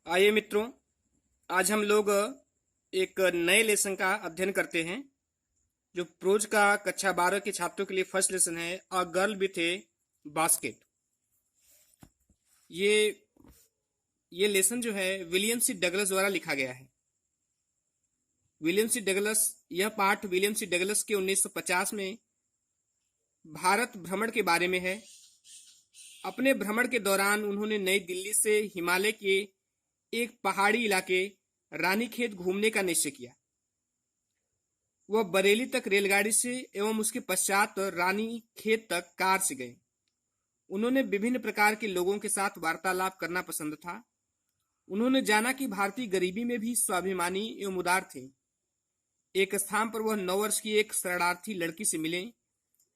आइए मित्रों, आज हम लोग एक नए लेसन का अध्ययन करते हैं जो प्रोज का कक्षा 12 के छात्रों के लिए फर्स्ट लेसन है। A girl with A basket. ये ये लेसन जो है विलियम सी डगलस द्वारा लिखा गया है। विलियम सी डगलस यह पाठ विलियम सी डगलस के 1950 में भारत भ्रमण के बारे में है। अपने भ्रमण के दौरान उन्होंने नई दिल्ली से हिमालय के एक पहाड़ी इलाके रानीखेत घूमने का निश्चय किया। वह बरेली तक रेलगाड़ी से एवं उसके पश्चात रानीखेत तक कार से गए। उन्होंने विभिन्न प्रकार के लोगों के साथ वार्तालाप करना पसंद था। उन्होंने जाना कि भारतीय गरीबी में भी स्वाभिमानी एवं उदार थे। एक स्थान पर वह 9 वर्ष की एक शरणार्थी लड़की से मिले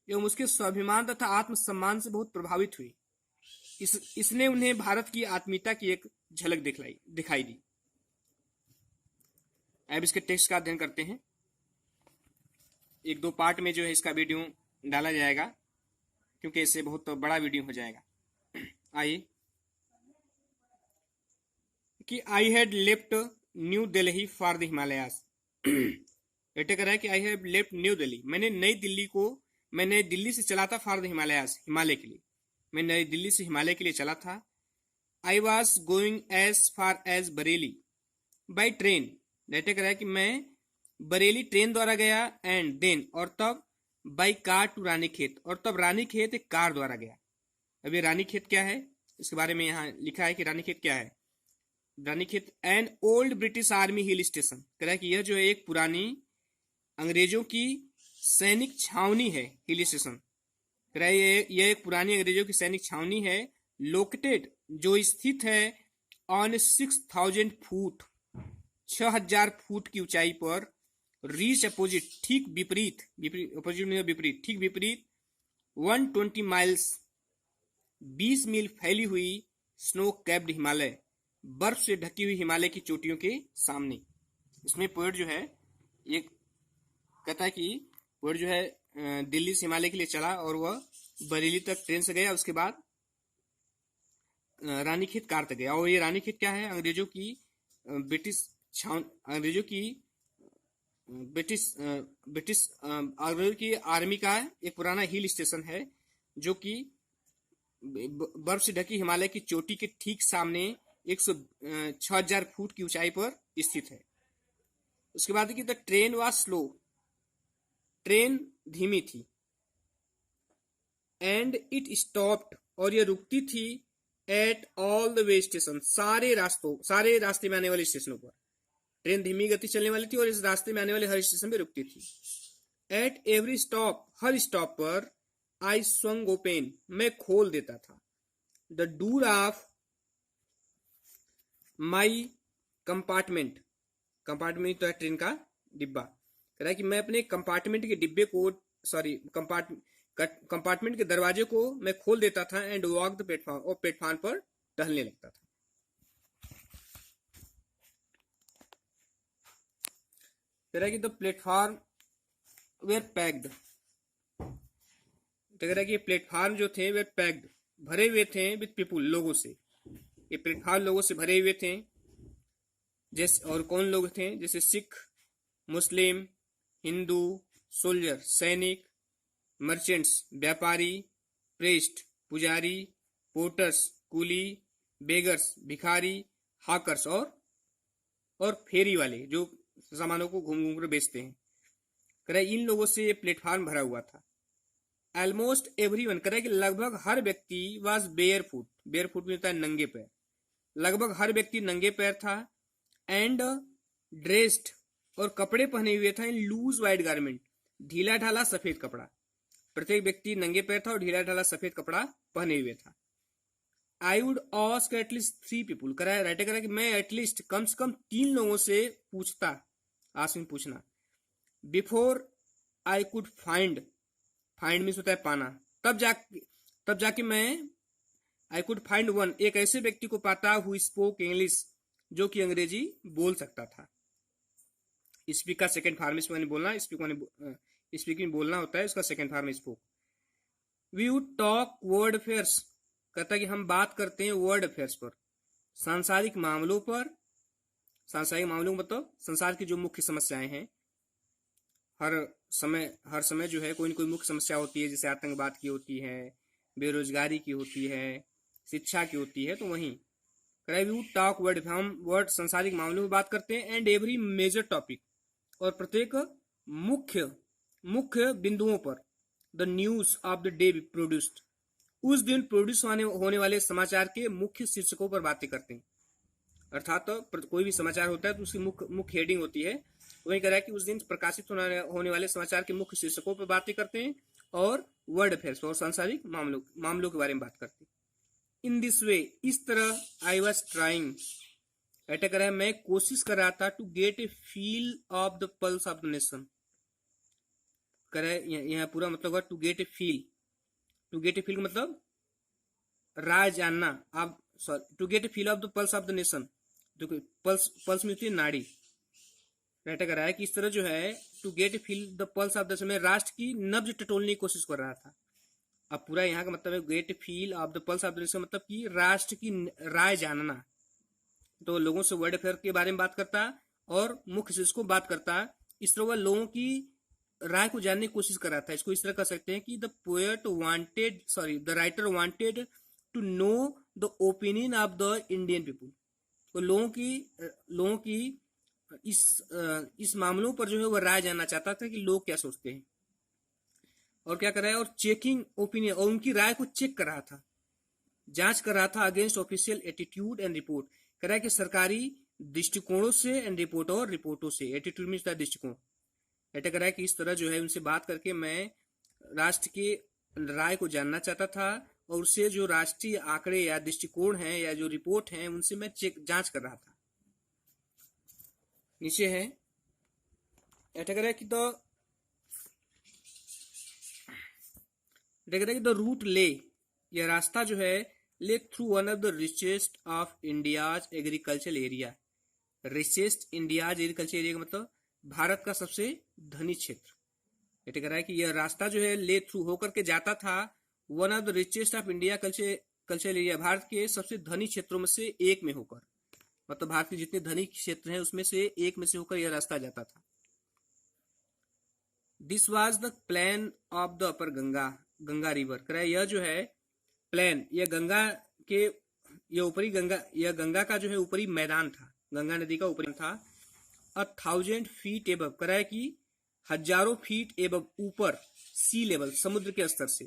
एवं उसके स्वाभिमान तथा आत्मसम्मान से बहुत प्रभावित हुए। इसने उन्हें भारत की आत्मीयता की एक झलक दिखाई दी। अब इसके टेक्स्ट का अध्ययन करते हैं। एक दो पार्ट में जो है इसका वीडियो डाला जाएगा क्योंकि इससे बहुत बड़ा वीडियो हो जाएगा। आइए कि I had left new Delhi for the Himalayas. बेटे कह रहा है कि I have left new Delhi, मैं नई दिल्ली से चला था फॉर द हिमालयास, हिमालय के लिए। मैं नई दिल्ली से हिमालय के लिए चला था। I was going as far as Bareilly by train. बेटे कह रहा है कि मैं बरेली ट्रेन द्वारा गया एंड देन और तब बाई कार टू रानीखेत, और तब रानीखेत एक कार द्वारा गया। अब ये रानीखेत क्या है इसके बारे में यहाँ लिखा है कि रानीखेत क्या है। Ranikhet an old British army hill station. कह रहा है कि यह जो है एक पुरानी अंग्रेजों की सैनिक छावनी है, हिल स्टेशन। कह रहा है यह एक पुरानी अंग्रेजों की सैनिक छावनी है। लोकेटेड, जो स्थित है ऑन 6000 फुट, 6000 फुट की ऊंचाई पर। रीच अपोजिट, ठीक विपरीत, अपोजिट में विपरीत, ठीक विपरीत 120 माइल्स, 20 मील फैली हुई स्नो कैप्ड हिमालय, बर्फ से ढकी हुई हिमालय की चोटियों के सामने। इसमें पोएट जो है ये कहता है कि पोएट जो है दिल्ली से हिमालय के लिए चला और वह बरेली तक ट्रेन से गया, उसके बाद रानीखेत कार तक गया। और ये रानीखेत क्या है, अंग्रेजों की अंग्रेजों की आर्मी का एक पुराना हिल स्टेशन है जो कि बर्फ से ढकी हिमालय की चोटी के ठीक सामने 6000 फुट की ऊंचाई पर स्थित है। उसके बाद की the train was slow, train धीमी थी। एंड इट स्टॉप्ड, और यह रुकती थी at all the way station, सारे रास्ते में आने वाले स्टेशनों पर। ट्रेन धीमी गति चलने वाली थी और इस रास्ते में आने वाले हर स्टेशन पे रुकती थी। At every stop, her stop पर आई स्वंग ओपन, मैं खोल देता था the door of my compartment. Compartment तो है ट्रेन का डिब्बा। कह रहा है कि मैं अपने कंपार्टमेंट के डिब्बे को, कंपार्टमेंट के दरवाजे को मैं खोल देता था। एंड वॉक द प्लेटफॉर्म, और प्लेटफॉर्म पर टहलने लगता था। कह रहा है कि द प्लेटफॉर्म वेर पैक्ड, तो कह रहा है कि प्लेटफॉर्म जो थे वे पैक्ड, भरे हुए थे विद पीपुल, लोगों से। ये प्लेटफॉर्म लोगों से भरे हुए थे। जैसे और कौन लोग थे, जैसे सिख, मुस्लिम, हिंदू, सोल्जर सैनिक, मर्चेंट्स व्यापारी, प्रेस्ट पुजारी, पोर्टर्स कूली, बेगर्स भिखारी, हाकर्स और फेरी वाले जो सामानों को घूम घूम कर बेचते हैं। कह रहा है इन लोगों से ये प्लेटफॉर्म भरा हुआ था। ऑलमोस्ट एवरीवन, कह रहा है कि लगभग हर व्यक्ति was bear foot, bear foot में होता है नंगे पैर, लगभग हर व्यक्ति नंगे पैर था। एंड ड्रेस्ड, और कपड़े पहने हुए था इन लूज वाइट गारमेंट, ढीला ढाला सफेद कपड़ा। प्रत्येक व्यक्ति नंगे पैर था और ढीला ढाला सफेद कपड़ा पहने हुए था। I would ask at least 3 people, कह रहा है राइटर कह रहा है कि मैं एटलीस्ट कम से कम 3 लोगों से पूछता, आस्क पूछना, before I could find means होता है पाना, तब जाके मैं आई कुड फाइंड वन, एक ऐसे व्यक्ति को पाता हु स्पोक इंग्लिश, जो कि अंग्रेजी बोल सकता था। स्पीक का सेकंड फॉर्म इसमें बोलना, स्पीकिंग बोलना होता है, इसका second form spoke. We would talk world affairs, कहता है कि हम बात करते हैं वर्ड अफेयर्स पर। सांसारिक मामलों पर, सांसारिक मामलों मतलब संसार की जो मुख्य समस्याएं हैं, हर समय जो है कोई न कोई मुख्य समस्या होती है, जैसे आतंकवाद की होती है, बेरोजगारी की होती है, शिक्षा की होती है, तो वहीं वी टॉक वर्ड, हम वर्ड संसारिक मामलों में बात करते हैं, एंड एवरी मेजर टॉपिक, और प्रत्येक मुख्य मुख्य बिंदुओं पर, the news of the day produced, उस दिन प्रोड्यूस होने वाले समाचार के मुख्य शीर्षकों पर बातें करते हैं। अर्थात कोई भी समाचार होता है तो उसकी मुख्य हेडिंग होती है, वही कह रहा है कि उस दिन प्रकाशित होने वाले समाचार के मुख्य शीर्षकों पर बातें करते हैं और वर्ल्ड अफेयर्स और सांसारिक मामलों के बारे में बात करते हैं। इन दिस वे, इस तरह आई वॉज ट्राइंग, ऐसा कह रहा है मैं कोशिश कर रहा था, to get a feel of the pulse of the nation, कह रहा है यहाँ पूरा मतलब हुआ to get a feel, to get a feel मतलब राय जानना, आप sorry to get a feel of the pulse of the nation, जो पल्स में होती है नाड़ी, राइट कर रहा है कि इस तरह जो है to get a feel the pulse of the nation, मैं राष्ट्र की नब्ज टटोलने की कोशिश कर रहा था। अब पूरा यहाँ का मतलब है gate a feel of the pulse of the nation, मतलब कि राष्ट्र की राय जानना, तो लोगों से वर्ल्ड अफेयर के बारे में बात करता और मुख्य शीर्ष को बात करता, इस तरह वह लोगों की राय को जानने की कोशिश कर रहा था। इसको इस तरह कर सकते हैं कि the writer wanted to know the opinion of the Indian people, तो लोगों की इस मामलों पर जो है वह राय जानना चाहता था कि लोग क्या सोचते हैं, और क्या कर रहा है, और चेकिंग ओपिनियन, और उनकी राय को चेक कर रहा था, जांच कर रहा था against official attitude and report, कह रहा है कि सरकारी दृष्टिकोणों से एंड रिपोर्ट, और रिपोर्टों से, एटीट्यूड मीन्स दृष्टिकोण, ऐसा कर रहा है कि इस तरह जो है उनसे बात करके मैं राष्ट्र के राय को जानना चाहता था, और उससे जो राष्ट्रीय आंकड़े या दृष्टिकोण हैं या जो रिपोर्ट हैं उनसे मैं जांच कर रहा था। नीचे है ऐसा कर रहा है कि द रूट ले, यह रास्ता जो है ले through one of the richest of India's agriculture area, richest India's agriculture area का मतलब भारत का सबसे धनी क्षेत्र, ऐसा कर रहा है कि यह रास्ता जो है ले थ्रू होकर के जाता था one of the richest of India culture area, Bharat के सबसे धनी क्षेत्रों में से एक में होकर, मतलब भारत के जितने धनी क्षेत्र हैं उसमें से एक में से होकर यह रास्ता जाता था। This was the plan of the upper Ganga river, कह रहा है यह जो है प्लान, यह गंगा का जो है ऊपरी मैदान था, गंगा नदी का ऊपरी था, 1000 फीट एबव, कह रहा है कि हजारों फीट एबव, ऊपर, सी लेवल, समुद्र के स्तर से,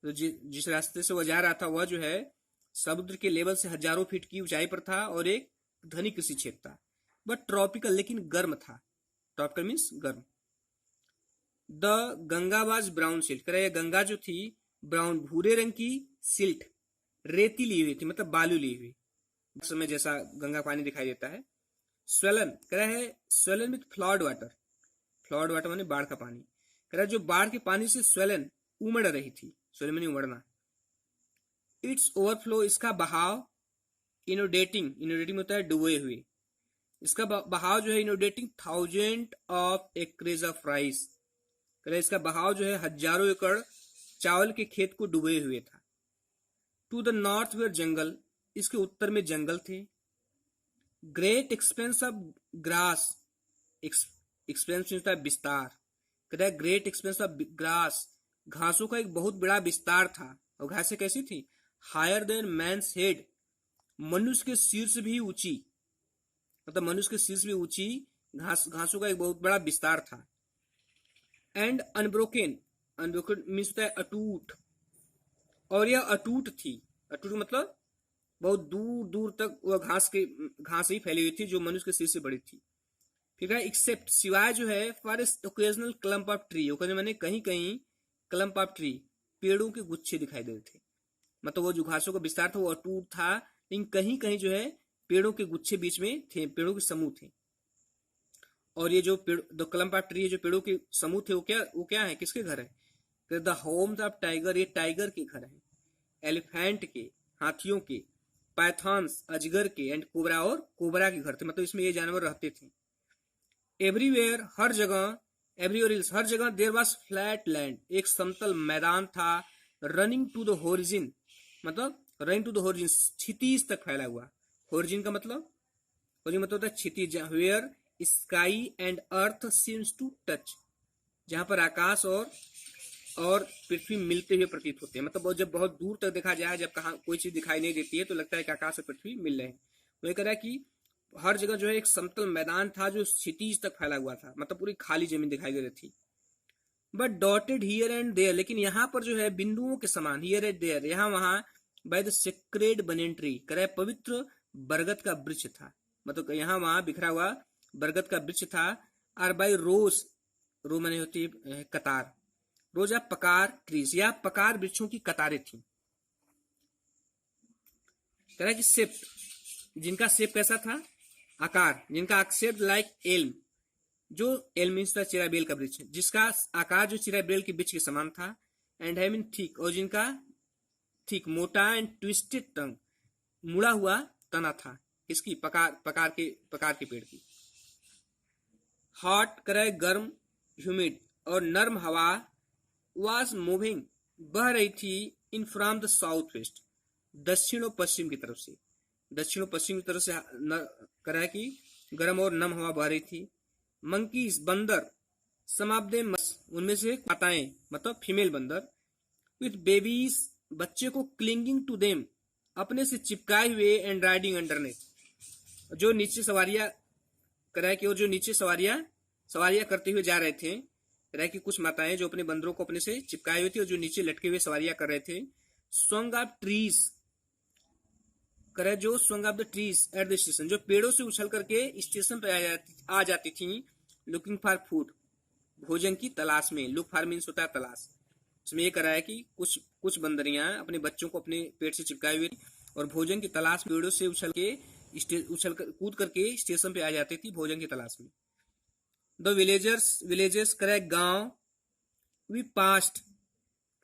तो जिस रास्ते से वह जा रहा था वह जो है समुद्र के लेवल से हजारों फीट की ऊंचाई पर था और एक धनी कृषि क्षेत्र था, बट ट्रॉपिकल, लेकिन गर्म था, ट्रॉपिकल मीन्स गर्म। The Ganga was brown silt, कह रहा है गंगा जो थी ब्राउन, भूरे रंग की, सिल्ट, रेती ली हुई थी, मतलब बालू ली हुई, समय जैसा गंगा पानी दिखाई देता है। स्वेलन, कह रहा है स्वेलन विथ फ्लड वाटर माने बाढ़ का पानी, कह रहा है जो बाढ़ के पानी से स्वेलन उमड़ रही थी, स्वेलन माने उमड़ना, इट्स ओवरफ्लो, इसका बहाव, इनोडेटिंग होता है डुबोए हुए, इसका बहाव जो है इनोडेटिंग 1000 ऑफ एकरेज ऑफ राइस, कह रहा है इसका बहाव जो है हजारों एकड़ चावल के खेत को डुबोए हुए था। टू द नॉर्थ वेयर जंगल, इसके उत्तर में जंगल थे। Great expense of grass, expense होता है विस्तार, कह रहा है ग्रेट एक्सपेंस ऑफ ग्रास, घासों का एक बहुत बड़ा विस्तार था, और घासें कैसी थी, हायर देन मैंस हेड, मनुष्य के सिर से भी ऊंची, मतलब मनुष्य के सिर से भी ऊंची घासों का एक बहुत बड़ा विस्तार था। एंड अनब्रोकन मीन्स होता है अटूट, और यह अटूट थी, अटूट मतलब बहुत दूर दूर तक वह घास ही फैली हुई थी जो मनुष्य के सिर से बड़ी थी। ठीक है, एक्सेप्ट, सिवाय जो है for occasional clump of tree, occasional मैंने कहीं कहीं क्लम्प ऑफ ट्री, पेड़ों के गुच्छे दिखाई दे रहे थे, मतलब वो जो घासों का विस्तार था वो अटूट था, लेकिन कहीं कहीं जो है पेड़ों के गुच्छे बीच में थे, पेड़ों के समूह थे। और ये जो द क्लम्प ऑफ ट्री, जो पेड़ों के समूह थे वो क्या है, किसके घर है, द होम्स ऑफ टाइगर, ये टाइगर के घर है, एलिफेंट के, हाथियों के, पाइथॉन्स, अजगर के, एंड कोबरा, और कोबरा के घर थे, मतलब इसमें ये जानवर रहते थे। एवरीवेयर, हर जगह, एवरीवेयर हर जगह, देयर वाज फ्लैट लैंड, एक समतल मैदान था, रनिंग टू द होरिजिन, मतलब रनिंग टू द होरिजिन, क्षितिज तक फैला हुआ, ओरिजिन का मतलब, ओरिजिन मतलब होता है क्षितिज, where sky and earth seems to touch, जहां पर आकाश और पृथ्वी मिलते हुए प्रतीत होते हैं। मतलब जब बहुत दूर तक देखा जाए, जब कहाँ कोई चीज दिखाई नहीं देती है तो लगता है कि आकाश और पृथ्वी मिल रहे हैं। वो ये कह रहा है कि हर जगह जो है एक समतल मैदान था जो क्षितिज तक फैला हुआ था, मतलब पूरी खाली जमीन दिखाई दे रही थी। But dotted here and there, लेकिन यहाँ पर जो है बिंदुओं के समान, हियर एंड देयर, यहाँ वहां, बाय द सेक्रेड बनेन ट्री, करे पवित्र बरगद का वृक्ष था, मतलब यहाँ वहां बिखरा हुआ बरगद का वृक्ष था। और बाय रोज, रो माने होती है कतार, रोजा पकार ट्रीज, या पकार वृक्षों की कतारें थी। कह रहा है कि शेप, जिनका शेप कैसा था, आकार, जिनका शेप लाइक एल्म, जो एल्म मीन्स चिराबेल का वृक्ष, जिसका आकार जो चिराबेल के वृक्ष के समान था। एंड हैविंग थिक, और जिनका थिक मोटा, एंड ट्विस्टेड टंग, मुड़ा हुआ तना था, इसकी पकार के पेड़ की। हॉट करे गर्म, ह्यूमिड और नर्म हवा, वाज मूविंग बह रही थी, in from the south west, दक्षिण और पश्चिम की तरफ से, दक्षिण और पश्चिम की तरफ से करा है कि गर्म और नम हवा बह रही थी। मंकीज बंदर, सम ऑफ देम, उनमें से माताएं मतलब फीमेल बंदर, विथ बेबीज बच्चे को, क्लिंगिंग टू देम अपने से चिपकाए हुए, एंड राइडिंग अंडरनेथ, जो नीचे सवारियां कराए कि, और जो नीचे सवारियां करते हुए जा रहे थे, कराए कि कुछ माताएं जो अपने बंदरों को अपने से चिपकाए हुए थी और जो नीचे लटके हुए सवारियां कर रहे थे। सॉन्ग ऑफ ट्रीज, करे जो song of the trees at the station, जो पेड़ों से उछल करके स्टेशन पर आ जाती थी, लुकिंग फॉर फूड, भोजन की तलाश में, लुक फॉर मीन्स होता है तलाश। उसमें ये करा है कि कुछ बंदरियां अपने बच्चों को अपने पेट से चिपकाए हुए और भोजन की तलाश, पेड़ों से कूद करके स्टेशन पे आ जाती थी भोजन की तलाश में। द विलेजर्स करे गांव, वी पास्ट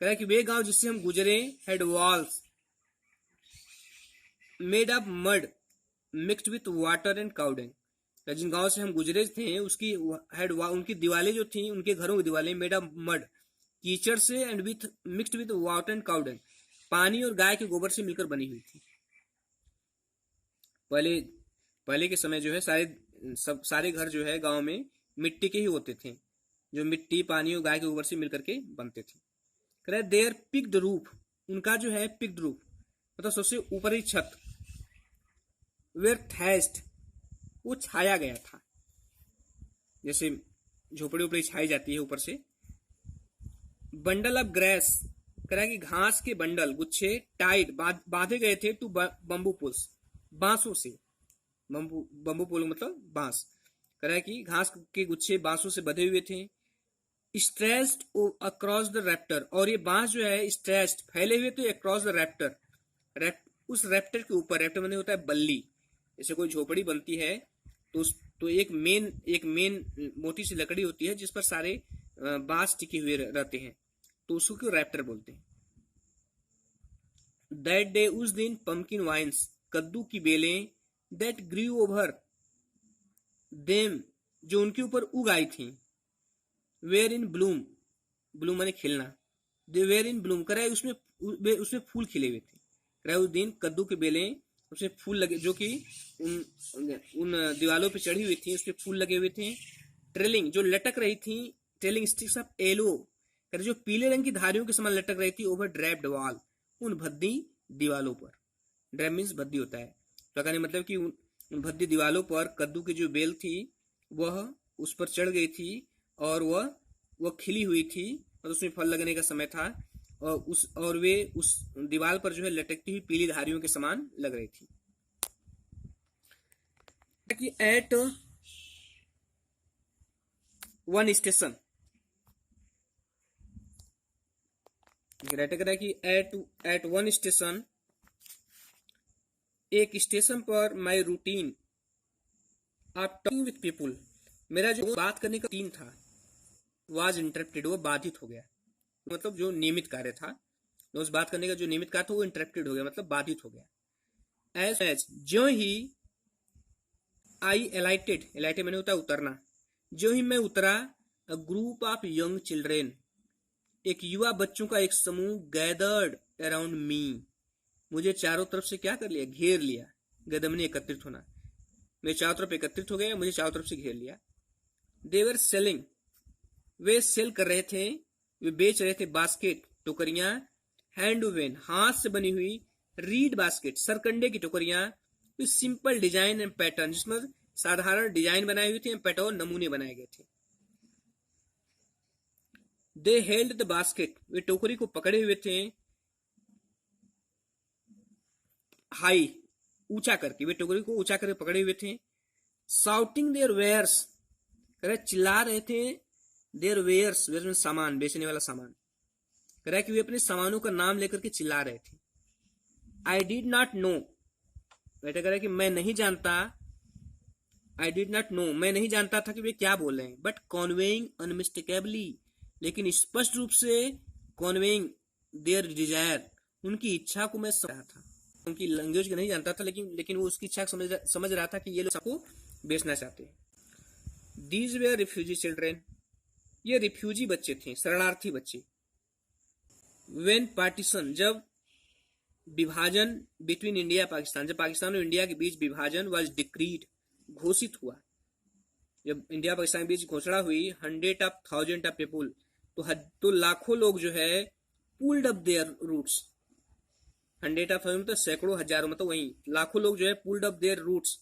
करे कि वे गांव जिससे हम गुजरे, had walls made of mud mixed with water and cow dung, जिन गांव से हम गुजरे थे उसकी उनकी दीवारें जो थी, उनके घरों की दीवारें मेड ऑफ मड, कीचड़ से, and with mixed with water and cow dung, पानी और गाय के गोबर से मिलकर बनी हुई थी। पहले के समय जो है सारे घर जो है गांव में मिट्टी के ही होते थे, जो मिट्टी, पानी और गाय के गोबर से मिलकर के बनते थे। कह रहे देयर पिक्ड रूफ, उनका जो है पिक्ड रूफ मतलब सबसे ऊपरी छत, वेयर थैस्ट, वो छाया गया था, जैसे झोपड़ी उपड़ी छाई जाती है ऊपर से। बंडल ऑफ ग्रास, कह कि घास के बंडल, गुच्छे, टाइट बांधे गए थे, टू बम्बू पुल्स, बांसों से, बम्बू पुल मतलब बांस, कह रहा है कि घास के गुच्छे बांसों से बंधे हुए थे। स्ट्रेस्ड अक्रॉस द रैप्टर, और ये बांस जो है स्ट्रेस्ड फैले हुए थे अक्रॉस द रैप्टर, उस रैप्टर के ऊपर, रैप्टर मतलब होता है बल्ली, जैसे कोई झोपड़ी बनती है तो एक मेन मोटी सी लकड़ी होती है जिस पर सारे बांस टिके हुए रहते हैं, तो उसको रैप्टर बोलते हैं। दैट डे, उस दिन, पंपकिन वाइन्स, कद्दू की बेलें, दैट ग्रीव ओवर देम, जो उनके ऊपर उग आई थी, वेयर इन ब्लूम, ब्लूम माने खिलना, दे वेयर इन ब्लूम, कराए उसमें फूल खिले हुए थे। कराए उस दिन कद्दू के बेलें, उसमें फूल लगे, जो कि उन दीवालों पे चढ़ी हुई थी, उसपे फूल लगे हुए थे। ट्रेलिंग, जो लटक रही थी, ट्रेलिंग स्टिक्स ऑफ येलो, जो पीले रंग की धारियों के समान लटक रही थी, ओवर ड्रैप्ड वॉल, उन भद्दी दीवालों पर। ड्रैप मीन्स भद्दी होता है, तो कहने मतलब कि उन भद्दी दीवालों पर कद्दू की जो बेल थी वह उस पर चढ़ गई थी, और वह खिली हुई थी, और उसमें फल लगने का समय था, और वे उस दीवार पर जो है लटकती हुई पीली धारियों के समान लग रही थी। At one station, at one station, एक स्टेशन पर, my routine of talking with people, मेरा जो बात करने का रूटीन था, वाज इंटरप्टेड, वो बाधित हो गया, मतलब जो नियमित कार्य था, उस बात करने का जो नियमित कार्य था वो इंटरप्टेड हो गया, मतलब बाधित हो गया। एज जो ही आई एलाइटेड, एलाइटेड मैंने होता है उतरना, जो ही मैं उतरा, a group of young children, एक युवा बच्चों का एक समूह, गैदर्ड अराउंड मी, मुझे चारों तरफ से क्या कर लिया, घेर लिया। गदे मैंने एकत्रित होना, मेरे चारों तरफ एकत्रित हो गए, मुझे चारों तरफ से घेर लिया। दे वर सेलिंग, वे सेल कर रहे थे, वे बेच रहे थे बास्केट, टोकरियां, हैंड वेन, हाथ से बनी हुई, रीड बास्केट, सरकंडे की टोकरियां, with simple design and pattern, जिसमें साधारण डिजाइन बनाए हुए थे, पैटर्न नमूने बनाए गए थे। दे हेल्ड द बास्केट, वे टोकरी को पकड़े हुए थे, हाई, ऊंचा करके, वे टोकरी को ऊंचा करके पकड़े हुए थे। साउटिंग देयर वेयर्स, चिल्ला रहे थे, देयर वेयर्स, वेयर्स में सामान, बेचने वाला सामान, कह रहा है कि वे अपने सामानों का नाम लेकर के चिल्ला रहे थे। आई डिड नॉट नो, बेटा कह रहा है कि मैं नहीं जानता, आई डिड नॉट नो, मैं नहीं जानता था कि वे क्या बोल रहे हैं, बट कॉन्वेइंग अनमिस्टेकेबली, लेकिन स्पष्ट रूप से, कॉन्वेइंग देयर डिजायर, उनकी इच्छा को मैं समझ रहा था, उनकी लैंग्वेज को नहीं जानता था, लेकिन वो उसकी इच्छा समझ रहा था कि ये लोग सबको बेचना चाहते हैं। दीज वेयर रिफ्यूजी चिल्ड्रेन, ये रिफ्यूजी बच्चे थे, शरणार्थी बच्चे। व्हेन पार्टीशन, जब विभाजन, बिटवीन इंडिया पाकिस्तान, जब पाकिस्तान और इंडिया के बीच विभाजन वाज डिक्रीड, घोषित हुआ, जब इंडिया पाकिस्तान के बीच घोषणा हुई, 100,000 ऑफ पीपुल, तो लाखों लोग जो है पुल्ड अप देयर रूट्स, 100,000 मतलब सैकड़ों हजारों, मतलब वही लाखों लोग जो है pulled up their roots,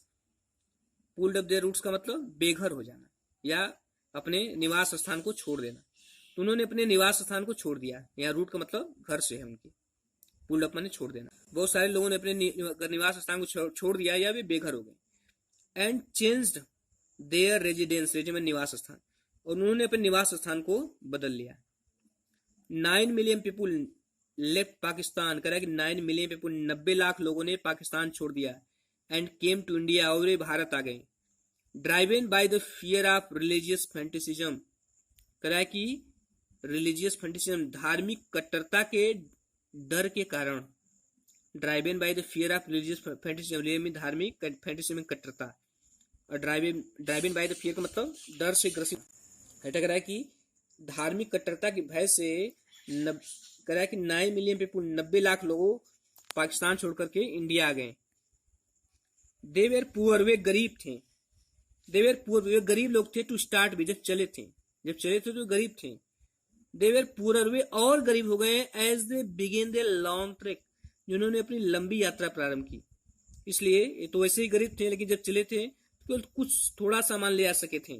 pulled up their roots का मतलब बेघर हो जाना या अपने निवास स्थान को छोड़ देना, तो उन्होंने अपने निवास स्थान को छोड़ दिया, यहाँ रूट का मतलब घर से है उनकी, पुल्ड अप माने छोड़ देना, बहुत सारे लोगों ने अपने निवास स्थान को छोड़ दिया या वे बेघर हो गए। एंड चेंज्ड देयर रेजिडेंस, में निवास स्थान, और उन्होंने अपने निवास स्थान को बदल लिया। 9 मिलियन पीपुल लेफ्ट पाकिस्तान, कह रहा है कि 9 मिलियन पीपुल, 90 लाख लोगों ने पाकिस्तान छोड़ दिया। एंड केम टू इंडिया, और वे भारत आ गए। Driven by the fear of religious fanaticism, कह रहा है कि रिलीजियस फैंटिसिज्म, धार्मिक कट्टरता के डर के कारण, driven by the fear of religious fanaticism, धार्मिक फैंटिसिज्म में कट्टरता, और ड्राइवन बाय द फियर का मतलब डर से ग्रसित, कह रहा है कि धार्मिक कट्टरता के भय से, कह रहा है कि 9 मिलियन पीपुल, 90 लाख लोगों पाकिस्तान छोड़ करके इंडिया आ गए। दे वेर पुअर, वे गरीब थे, दे वेर पुअर, वे गरीब लोग थे, टू स्टार्ट भी, जब चले थे तो गरीब थे। दे वेर पुअर, वे और गरीब हो गए, as they begin the long trek, जिन्होंने अपनी लंबी यात्रा प्रारंभ की, इसलिए ये तो वैसे ही गरीब थे, लेकिन जब चले थे तो कुछ थोड़ा सामान ले आ सके थे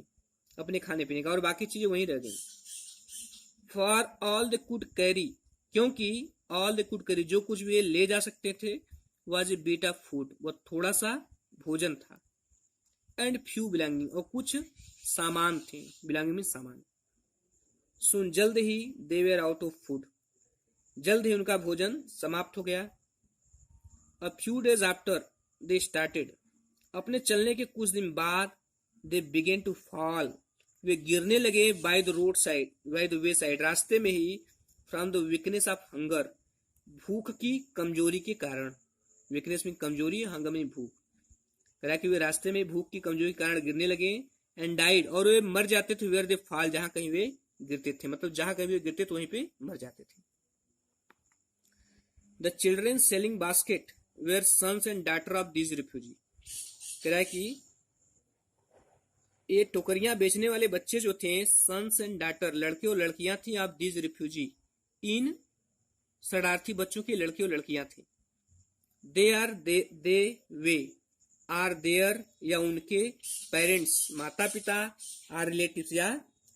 अपने खाने पीने का, और बाकी चीजें वहीं रह गई। For all they could carry, क्योंकि ऑल दे कुड कैरी, जो कुछ भी ले जा सकते थे, was a bit of food, वह थोड़ा सा भोजन था। एंड फ्यू बिलोंगिंग, और कुछ सामान थे, बिलोंगिंग में सामान। सुन, जल्द ही, they were out of food, जल्द ही उनका भोजन समाप्त हो गया। A few days after they started, अपने चलने के कुछ दिन बाद, दे बिगेन टू फॉल, वे गिरने लगे, by the road side, by the way side, रास्ते में ही, from the weakness of hunger, भूख की कमजोरी के कारण, वीकनेस में कमजोरी, हंगर में भूख, कह रहा है कि वे रास्ते में भूख की कमजोरी के कारण गिरने लगे। एंड डाइड, और वे मर जाते थे, वेयर दे फॉल, जहां कहीं वे गिरते थे, मतलब जहां कहीं वे गिरते तो वहीं पे मर जाते थे। The children selling basket were sons and daughter of these refugee, कह रहा है कि ये टोकरियां बेचने वाले बच्चे जो थे, सन्स एंड डॉटर, लड़के और लड़कियां थी, ऑफ दीज रिफ्यूजी, इन शरणार्थी बच्चों के लड़के और लड़कियां थे। They are, they were there, या उनके पेरेंट्स, माता पिता, आर रिलेटिव्स, या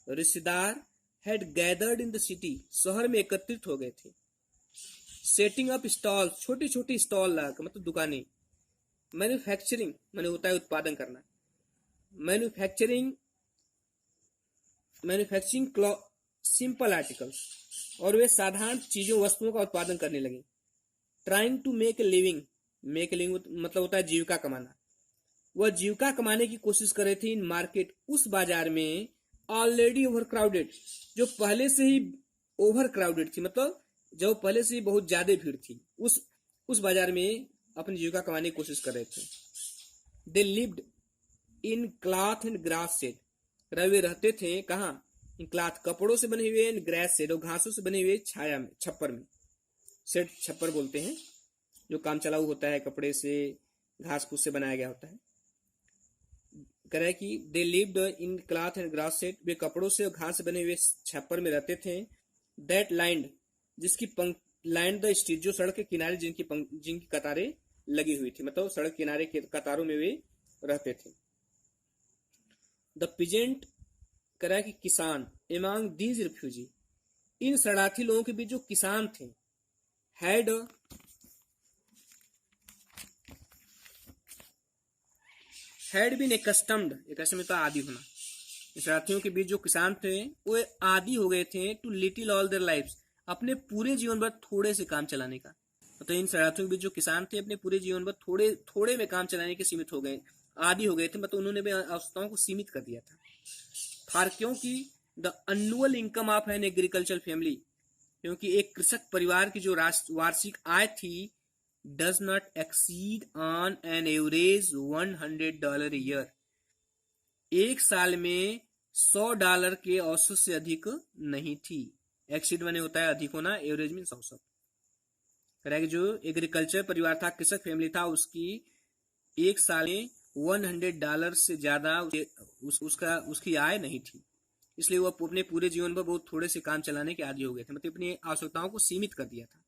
रिश्तेदार, had gathered in the city, शहर में एकत्रित हो गए थे। सेटिंग अप स्टॉल, छोटी छोटी स्टॉल लगाकर, मतलब दुकानें। मैन्युफैक्चरिंग माने होता है उत्पादन करना, मैन्युफैक्चरिंग सिंपल आर्टिकल्स, और वे साधारण चीजों, वस्तुओं का उत्पादन करने लगे। Trying to make a living, मतलब होता है जीविका कमाना, वह जीविका कमाने की कोशिश कर रहे थे। इन मार्केट, उस बाजार में, ऑलरेडी ओवर क्राउडेड, जो पहले से ही ओवर क्राउडेड थी, मतलब जो पहले से ही बहुत ज्यादा भीड़ थी, उस बाजार में अपनी जीविका कमाने की कोशिश कर रहे थे। They lived in cloth and grass shed, वे रहते थे कहाँ, इन क्लॉथ, कपड़ों से बने हुए, इन ग्रास शेड, और घासों से बने हुए छाया में, छप्पर में, शेड छप्पर बोलते हैं, जो काम चलाऊ होता है, कपड़े से घास फूस से बनाया गया होता है। कह रहा है कि they lived in cloth and grass shed, वे कपड़ों से और घास से बने हुए छप्पर में रहते थे। दैट लाइंड, जिसकी लाइंड द स्ट्रीट, जो सड़क के किनारे जिनकी कतारें लगी हुई थी, मतलब सड़क किनारे के कतारों में वे रहते थे। द पीजेंट, कह रहा है कि किसान, एमंग दीज रिफ्यूजी, इन शरणार्थी लोगों के बीच जो किसान थे, हैड बीन एकस्टम्ड, एकस्टम्ड का आदी होना, शरणार्थियों के बीच जो किसान थे वो आदी हो गए थे to little all their lives, अपने पूरे जीवन भर थोड़े से काम चलाने का। तो इन शरणार्थियों के बीच जो किसान थे अपने पूरे जीवन भर थोड़े थोड़े में काम चलाने के सीमित हो गए, आदी हो गए थे, मतलब उन्होंने भी आवश्यकताओं को सीमित कर दिया था। फार, क्योंकि the annual income of an agriculture family, क्योंकि एक कृषक परिवार की जो वार्षिक आय थी, does not exceed on an average $100 a year, एक साल में $100 के औसत से अधिक नहीं थी। एक्सीड माने होता है अधिक होना, एवरेज मीन्स औसत। कह रहा है कि जो एग्रीकल्चर परिवार था, कृषक फैमिली था, उसकी एक साल में $100 से ज्यादा उसकी आय नहीं थी, इसलिए वो अपने पूरे जीवन पर बहुत थोड़े से काम चलाने के आदी हो गए थे, मतलब अपनी आवश्यकताओं को सीमित कर दिया था।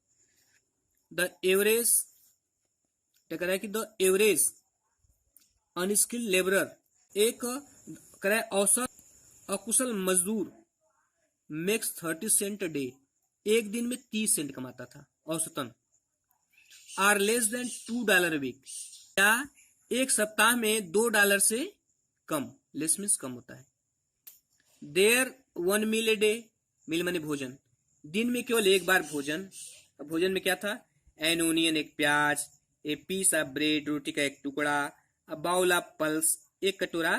द एवरेज, कह रहा है कि द एवरेज अनस्किल्ड लेबरर, एक कह रहा है औसत अकुशल मजदूर, मेक्स 30 सेंट डे, एक दिन में 30 सेंट कमाता था औसतन। Or less than $2 a week, या एक सप्ताह में $2 से कम, लेस मीन्स कम होता है। देयर 1 meal a day, मील माने भोजन, दिन में केवल एक बार भोजन। भोजन में क्या था? एन ओनियन, एक प्याज, ए पीस ऑफ ब्रेड, रोटी का एक टुकड़ा, अ बाउल ऑफ पल्स, एक कटोरा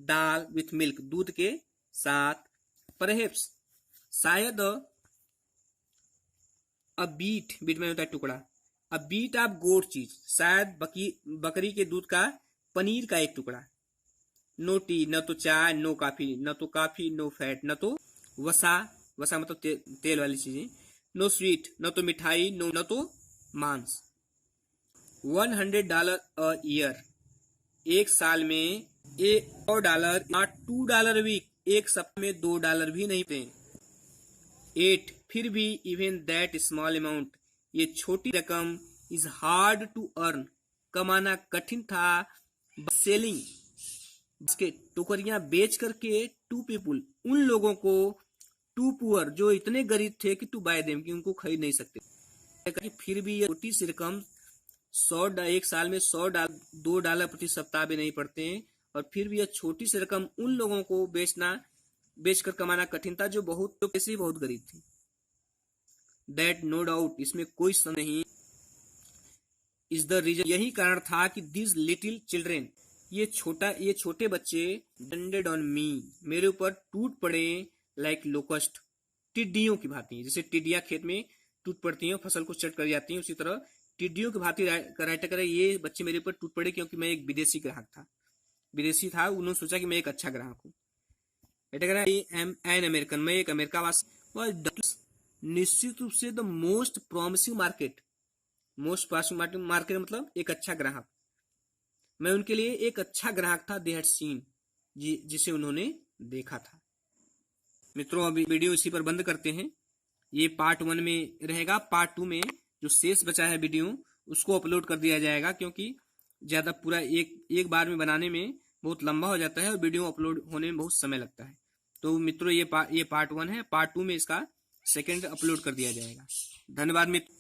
दाल, विथ मिल्क, दूध के साथ, परहेप्स, शायद, अ बीट, बीट में होता है टुकड़ा, अ बीट ऑफ गोट चीज, शायद बकरी के दूध का पनीर का एक टुकड़ा। नो टी, न तो चाय, नो कॉफी, नो फैट, न तो वसा, वसा मतलब तेल वाली चीजें, नो स्वीट, न तो मिठाई, न तो मांस। $100 a year, एक साल में $100, $2 वीक, एक सप्ताह में $2 भी नहीं थे। 8, फिर भी इवन दैट स्मॉल अमाउंट, ये छोटी रकम, इज हार्ड टू अर्न, कमाना कठिन था, सेलिंग, इसके टोकरियां बेच करके, टू पीपुल, उन लोगों को, टू पुअर, जो इतने गरीब थे कि टू बाय देम, कि उनको खरीद नहीं सकते। फिर भी ये छोटी सी रकम, एक साल में $2 प्रति सप्ताह भी नहीं पड़ते हैं, और फिर भी यह छोटी सी रकम उन लोगों को बेचकर कमाना कठिन था जो बहुत गरीब थी। दैट नो डाउट, इसमें कोई संदेह नहीं, इज द रीजन, यही कारण था कि दिस लिटिल चिल्ड्रेन, ये छोटे बच्चे, डिपेंडेड ऑन मी, मेरे ऊपर टूट पड़े, लाइक लोकस्ट, टिड्डियों की भांति, जैसे टिड्डियां खेत में टूट पड़ती हैं, फसल को चट कर जाती हैं, उसी तरह टिड्डियों की भांति राइटर करे, ये बच्चे मेरे ऊपर टूट पड़े क्योंकि मैं एक विदेशी था, उन्होंने सोचा कि मैं एक अच्छा ग्राहक हूँ। एन अमेरिकन, मैं एक अमेरिकावासी, निश्चित रूप से द मोस्ट प्रॉमिसिंग मार्केट, मतलब एक अच्छा ग्राहक, मैं उनके लिए एक अच्छा ग्राहक था, दे हैड सीन, जिसे उन्होंने देखा था। मित्रों, अभी वीडियो इसी पर बंद करते हैं, ये पार्ट 1 में रहेगा, पार्ट 2 में जो शेष बचा है वीडियो उसको अपलोड कर दिया जाएगा, क्योंकि ज्यादा पूरा एक बार में बनाने में बहुत लंबा हो जाता है और वीडियो अपलोड होने में बहुत समय लगता है। तो मित्रों, ये पार्ट 1 है, पार्ट 2 में इसका सेकंड अपलोड कर दिया जाएगा। धन्यवाद मित्र।